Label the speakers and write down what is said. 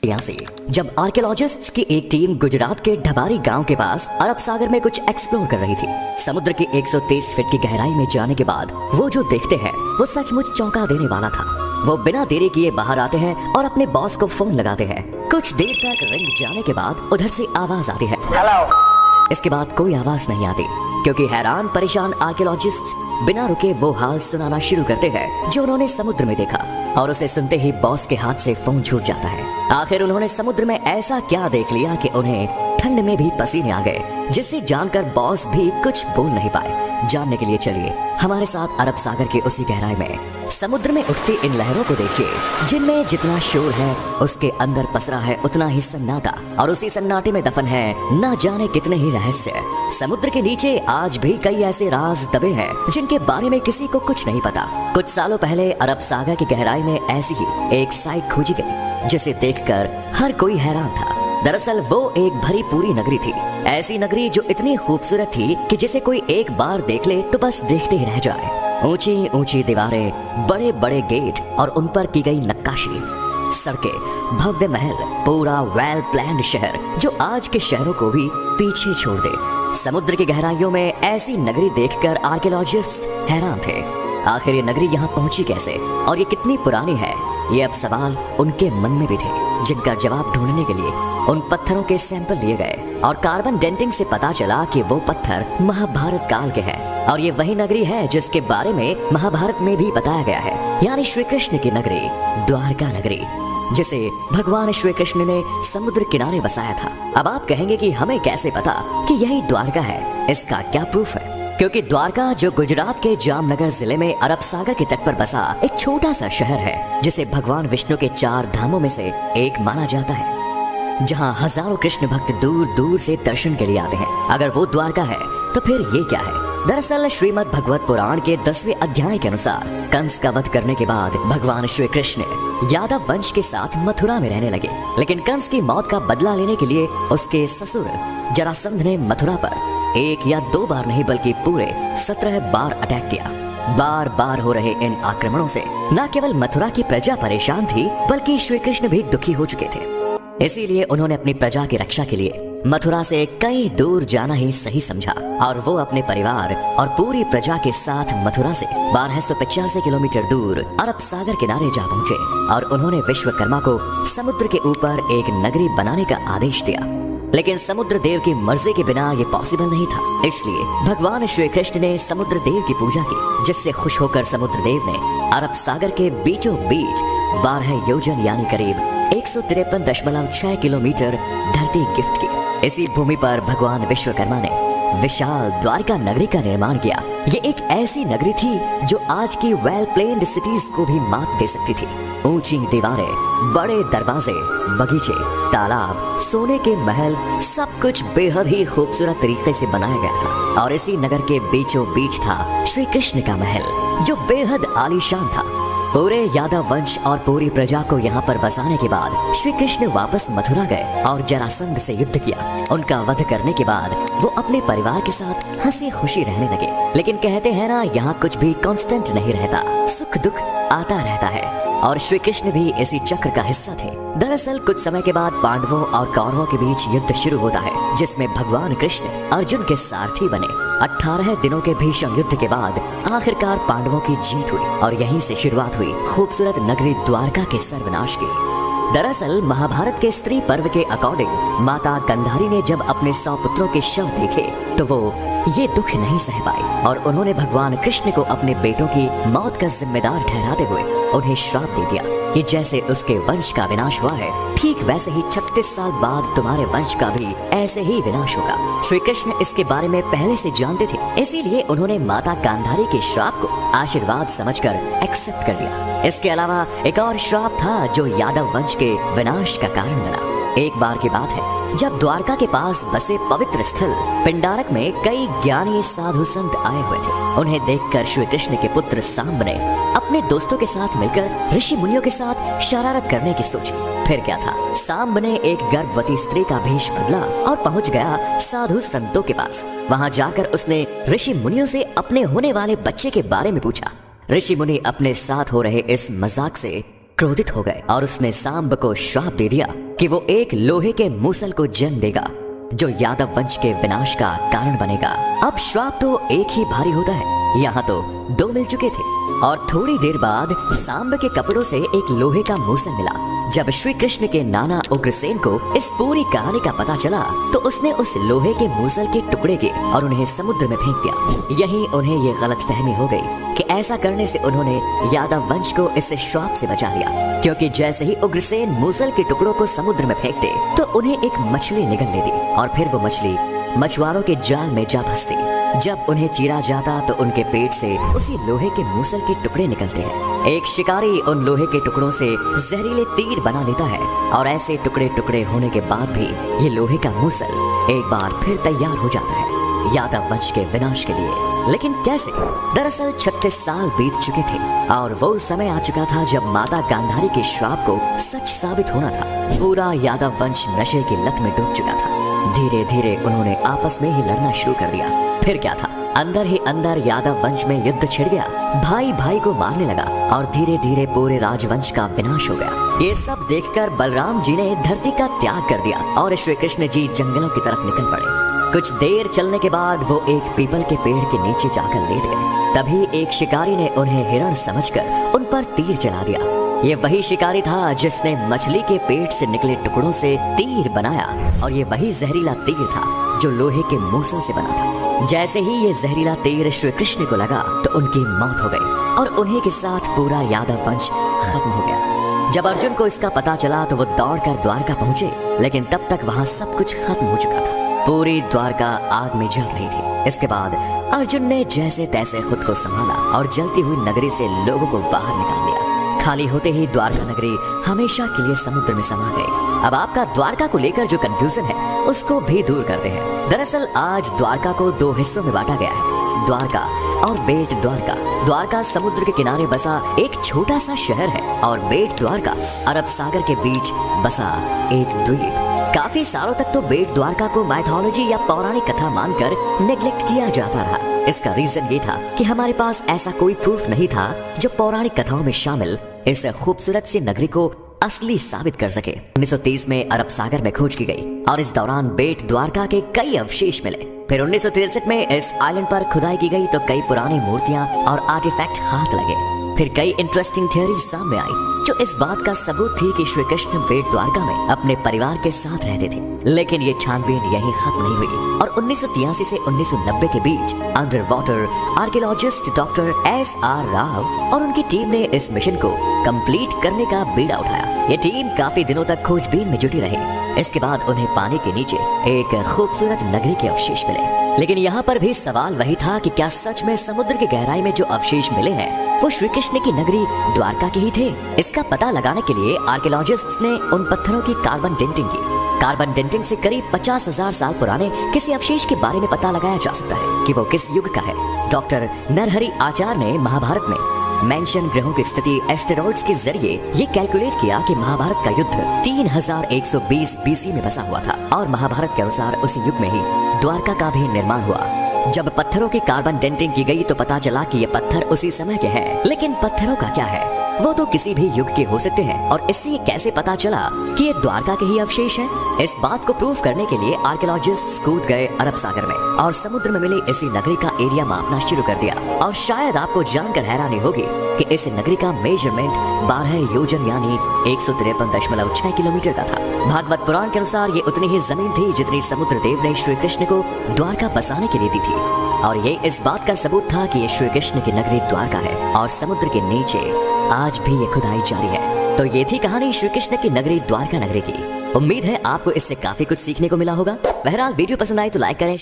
Speaker 1: से जब आर्कियोलॉजिस्ट्स की एक टीम गुजरात के ढबारी गांव के पास अरब सागर में कुछ एक्सप्लोर कर रही थी। समुद्र की 123 फीट की गहराई में जाने के बाद वो जो देखते हैं वो सचमुच चौंका देने वाला था। वो बिना देरी किए बाहर आते हैं और अपने बॉस को फोन लगाते हैं। कुछ देर तक रिंग जाने के बाद उधर से आवाज आती है, हेलो। इसके बाद कोई आवाज नहीं आती, क्योंकि हैरान परेशान आर्कियोलॉजिस्ट्स बिना रुके वो हाल सुनाना शुरू करते हैं जो उन्होंने समुद्र में देखा, और उसे सुनते ही बॉस के हाथ से फोन छूट जाता है। आखिर उन्होंने समुद्र में ऐसा क्या देख लिया कि उन्हें ठंड में भी पसीने आ गए, जिसे जानकर बॉस भी कुछ बोल नहीं पाए। जानने के लिए चलिए हमारे साथ अरब सागर के उसी गहराई में। समुद्र में उठती इन लहरों को देखिए, जिनमें जितना शोर है उसके अंदर पसरा है उतना ही सन्नाटा, और उसी सन्नाटे में दफन है न जाने कितने ही रहस्य। समुद्र के नीचे आज भी कई ऐसे राज दबे हैं जिनके बारे में किसी को कुछ नहीं पता। कुछ सालों पहले अरब सागर की गहराई में ऐसी ही एक साइट खोजी गई, जिसे देखकर हर कोई हैरान था। दरअसल वो एक भरी पूरी नगरी थी, ऐसी नगरी जो इतनी खूबसूरत थी कि जिसे कोई एक बार देख ले तो बस देखते ही रह जाए। ऊंची ऊंची दीवारें, बड़े बड़े गेट और उन पर की गई नक्काशी, सड़कें, भव्य महल, पूरा वेल प्लान्ड शहर जो आज के शहरों को भी पीछे छोड़ दे। समुद्र की गहराइयों में ऐसी नगरी देखकर आर्कियोलॉजिस्ट्स हैरान थे। आखिर ये नगरी यहाँ पहुंची कैसे और ये कितनी पुरानी है, ये अब सवाल उनके मन में भी थे, जिनका जवाब ढूंढने के लिए उन पत्थरों के सैंपल लिए गए और कार्बन डेंटिंग से पता चला कि वो पत्थर महाभारत काल के हैं, और ये वही नगरी है जिसके बारे में महाभारत में भी बताया गया है, यानी श्री कृष्ण की नगरी, द्वारका नगरी, जिसे भगवान श्री कृष्ण ने समुद्र किनारे बसाया था। अब आप कहेंगे कि हमें कैसे पता कि यही द्वारका है, इसका क्या प्रूफ है? क्योंकि द्वारका जो गुजरात के जामनगर जिले में अरब सागर के तट पर बसा एक छोटा सा शहर है, जिसे भगवान विष्णु के 4 धामों में से एक माना जाता है, जहां हजारों कृष्ण भक्त दूर दूर से दर्शन के लिए आते हैं। अगर वो द्वारका है तो फिर ये क्या है? दरअसल श्रीमद् भगवत पुराण के 10वें अध्याय के अनुसार कंस का वध करने के बाद भगवान श्री कृष्ण यादव वंश के साथ मथुरा में रहने लगे, लेकिन कंस की मौत का बदला लेने के लिए उसके ससुर जरासंध ने मथुरा पर 1 या 2 बार नहीं बल्कि पूरे 17 बार अटैक किया। बार बार हो रहे इन आक्रमणों से न केवल मथुरा की प्रजा परेशान थी, बल्कि श्री कृष्ण भी दुखी हो चुके थे। इसीलिए उन्होंने अपनी प्रजा की रक्षा के लिए मथुरा से कहीं दूर जाना ही सही समझा, और वो अपने परिवार और पूरी प्रजा के साथ मथुरा से 1285 किलोमीटर दूर अरब सागर किनारे जा पहुंचे, और उन्होंने विश्वकर्मा को समुद्र के ऊपर एक नगरी बनाने का आदेश दिया। लेकिन समुद्र देव की मर्जी के बिना ये पॉसिबल नहीं था, इसलिए भगवान श्री कृष्ण ने समुद्र देव की पूजा की, जिससे खुश होकर समुद्र देव ने अरब सागर के बीचों बीच 12 योजन यानी करीब 153.6 किलोमीटर धरती गिफ्ट की। इसी भूमि पर भगवान विश्वकर्मा ने विशाल द्वारका नगरी का निर्माण किया। ये एक ऐसी नगरी थी जो आज की वेल प्लेन्ड सिटीज को भी मात दे सकती थी। ऊंची दीवारें, बड़े दरवाजे, बगीचे, तालाब, सोने के महल, सब कुछ बेहद ही खूबसूरत तरीके से बनाया गया था। और इसी नगर के बीचों बीच था श्री कृष्ण का महल, जो बेहद आलीशान था। पूरे यादव वंश और पूरी प्रजा को यहाँ पर बसाने के बाद श्री कृष्ण वापस मथुरा गए और जरासंध से युद्ध किया। उनका वध करने के बाद वो अपने परिवार के साथ हंसी खुशी रहने लगे। लेकिन कहते हैं ना, यहाँ कुछ भी कांस्टेंट नहीं रहता, सुख दुख आता रहता है, और श्री कृष्ण भी इसी चक्र का हिस्सा थे। दरअसल कुछ समय के बाद पांडवों और कौरवों के बीच युद्ध शुरू होता है, जिसमें भगवान कृष्ण अर्जुन के सारथी बने। 18 दिनों के भीषण युद्ध के बाद आखिरकार पांडवों की जीत हुई, और यहीं से शुरुआत हुई खूबसूरत नगरी द्वारका के सर्वनाश की। दरअसल महाभारत के स्त्री पर्व के अकॉर्डिंग माता गांधारी ने जब अपने 100 पुत्रों के शव देखे तो वो ये दुख नहीं सह पाई, और उन्होंने भगवान कृष्ण को अपने बेटों की मौत का जिम्मेदार ठहराते हुए उन्हें श्राप दे दिया कि जैसे उसके वंश का विनाश हुआ है, ठीक वैसे ही 36 साल बाद तुम्हारे वंश का भी ऐसे ही विनाश होगा। श्री कृष्ण इसके बारे में पहले से जानते थे, इसीलिए उन्होंने माता गांधारी के श्राप को आशीर्वाद समझकर एक्सेप्ट कर लिया। इसके अलावा एक और श्राप था जो यादव वंश के विनाश का कारण बना। एक बार की बात है, जब द्वारका के पास बसे पवित्र स्थल पिंडारक में कई ज्ञानी साधु संत आए हुए थे। उन्हें देखकर श्री कृष्ण के पुत्र सांब ने अपने दोस्तों के साथ मिलकर ऋषि मुनियों के साथ शरारत करने की सोची। फिर क्या था, सांब ने एक गर्भवती स्त्री का भेष बदला और पहुंच गया साधु संतों के पास। वहां जाकर उसने ऋषि मुनियों से अपने होने वाले बच्चे के बारे में पूछा। ऋषि मुनि अपने साथ हो रहे इस मजाक से क्रोधित हो गए और उसने सांब को श्राप दे दिया कि वो एक लोहे के मूसल को जन्म देगा जो यादव वंश के विनाश का कारण बनेगा। अब श्राप तो एक ही भारी होता है, यहाँ तो दो मिल चुके थे। और थोड़ी देर बाद सांब के कपड़ों से एक लोहे का मूसल मिला। जब श्री कृष्ण के नाना उग्रसेन को इस पूरी कहानी का पता चला तो उसने उस लोहे के मूसल के टुकड़े के और उन्हें समुद्र में फेंक दिया। यहीं उन्हें ये गलतफहमी हो गई कि ऐसा करने से उन्होंने यादव वंश को इस श्राप से बचा लिया, क्योंकि जैसे ही उग्रसेन मूसल के टुकड़ों को समुद्र में फेंकते तो उन्हें एक मछली निगल लेती और फिर वो मछली मछुआरों के जाल में जा फंसती। जब उन्हें चीरा जाता तो उनके पेट से उसी लोहे के मूसल के टुकड़े निकलते हैं। एक शिकारी उन लोहे के टुकड़ों से जहरीले तीर बना लेता है और ऐसे टुकड़े टुकड़े होने के बाद भी ये लोहे का मूसल एक बार फिर तैयार हो जाता है यादव वंश के विनाश के लिए। लेकिन कैसे? दरअसल 36 साल बीत चुके थे और वो समय आ चुका था जब माता गांधारी के श्राप को सच साबित होना था। पूरा यादव वंश नशे की लत में डूब चुका था। धीरे धीरे उन्होंने आपस में ही लड़ना शुरू कर दिया। फिर क्या था, अंदर ही अंदर यादव वंश में युद्ध छिड़ गया। भाई भाई को मारने लगा और धीरे धीरे पूरे राजवंश का विनाश हो गया। ये सब देखकर बलराम जी ने धरती का त्याग कर दिया और श्री कृष्ण जी जंगलों की तरफ निकल पड़े। कुछ देर चलने के बाद वो एक पीपल के पेड़ के नीचे जाकर लेट गए। तभी एक शिकारी ने उन्हें हिरण समझकर उन पर तीर चला दिया। ये वही शिकारी था जिसने मछली के पेट से निकले टुकड़ों से तीर बनाया और ये वही जहरीला तीर था जो लोहे के मूसल से बना था। जैसे ही ये जहरीला तीर श्री कृष्ण को लगा तो उनकी मौत हो गई और उन्हीं के साथ पूरा यादव वंश खत्म हो गया। जब अर्जुन को इसका पता चला तो वो दौड़कर द्वारका पहुंचे, लेकिन तब तक वहाँ सब कुछ खत्म हो चुका था। पूरी द्वारका आग में जल रही थी। इसके बाद अर्जुन ने जैसे तैसे खुद को संभाला और जलती हुई नगरी से लोगों को बाहर निकाल दिया। खाली होते ही द्वारका नगरी हमेशा के लिए समुद्र में समा गई। अब आपका द्वारका को लेकर जो कंफ्यूजन है उसको भी दूर करते हैं। दरअसल आज द्वारका को दो हिस्सों में बांटा गया है, द्वारका और बेट द्वारका। द्वारका समुद्र के किनारे बसा एक छोटा सा शहर है और बेट द्वारका अरब सागर के बीच बसा एक द्वीप। काफी सालों तक तो बेट द्वारका को माइथोलॉजी या पौराणिक कथा मानकर नेग्लेक्ट किया जाता रहा। इसका रीजन ये था कि हमारे पास ऐसा कोई प्रूफ नहीं था जो पौराणिक कथाओं में शामिल इस खूबसूरत सी नगरी को असली साबित कर सके। 1930 में अरब सागर में खोज की गई और इस दौरान बेट द्वारका के कई अवशेष मिले। फिर 1963 में इस आइलैंड पर खुदाई की गई तो कई पुरानी मूर्तियां और आर्टिफैक्ट हाथ लगे। फिर कई इंटरेस्टिंग थ्योरी सामने आई जो इस बात का सबूत थी कि श्री कृष्ण बेट द्वारका में अपने परिवार के साथ रहते थे। लेकिन ये छानबीन यहीं खत्म नहीं हुई और 1983 से 1990 के बीच under water archaeologist doctor SR Rao और उनकी टीम ने इस मिशन को कंप्लीट करने का बीड़ा उठाया। ये टीम काफी दिनों तक खोजबीन में जुटी रही। इसके बाद उन्हें पानी के नीचे एक खूबसूरत नगरी के अवशेष मिले। लेकिन यहाँ पर भी सवाल वही था कि क्या सच में समुद्र की गहराई में जो अवशेष मिले हैं वो श्री कृष्ण की नगरी द्वारका के ही थे? इसका पता लगाने के लिए आर्कियोलॉजिस्ट्स ने उन पत्थरों की कार्बन डेंटिंग की। कार्बन डेंटिंग से करीब 50,000 साल पुराने किसी अवशेष के बारे में पता लगाया जा सकता है कि वो किस युग का है। डॉक्टर नरहरि आचार्य ने महाभारत में मेंशन ग्रहों की स्थिति एस्टेरॉइड्स के जरिए ये कैलकुलेट किया कि महाभारत का युद्ध 3120 BC में बसा हुआ था और महाभारत के अनुसार उसी युग में ही द्वारका का भी निर्माण हुआ। जब पत्थरों की कार्बन डेंटिंग की गई तो पता चला कि ये पत्थर उसी समय के हैं। लेकिन पत्थरों का क्या है, वो तो किसी भी युग के हो सकते हैं और इससे ये कैसे पता चला कि ये द्वारका के ही अवशेष हैं? इस बात को प्रूव करने के लिए आर्कियोलॉजिस्ट्स कूद गए अरब सागर में और समुद्र में मिली इसी नगरी का एरिया मापना शुरू कर दिया। और शायद आपको जानकर हैरानी होगी कि इस नगरी का मेजरमेंट 12 योजन यानी 153.6 किलोमीटर का था। भागवत पुराण के अनुसार ये उतनी ही जमीन थी जितनी समुद्र देव ने श्री कृष्ण को द्वारका बसाने के लिए दी थी। और ये इस बात का सबूत था कि ये श्री कृष्ण की नगरी द्वारका है और समुद्र के नीचे आज भी ये खुदाई जारी है। तो ये थी कहानी श्री कृष्ण की नगरी द्वारका नगरी की। उम्मीद है आपको इससे काफी कुछ सीखने को मिला होगा। बहरहाल वीडियो पसंद आए तो लाइक करें।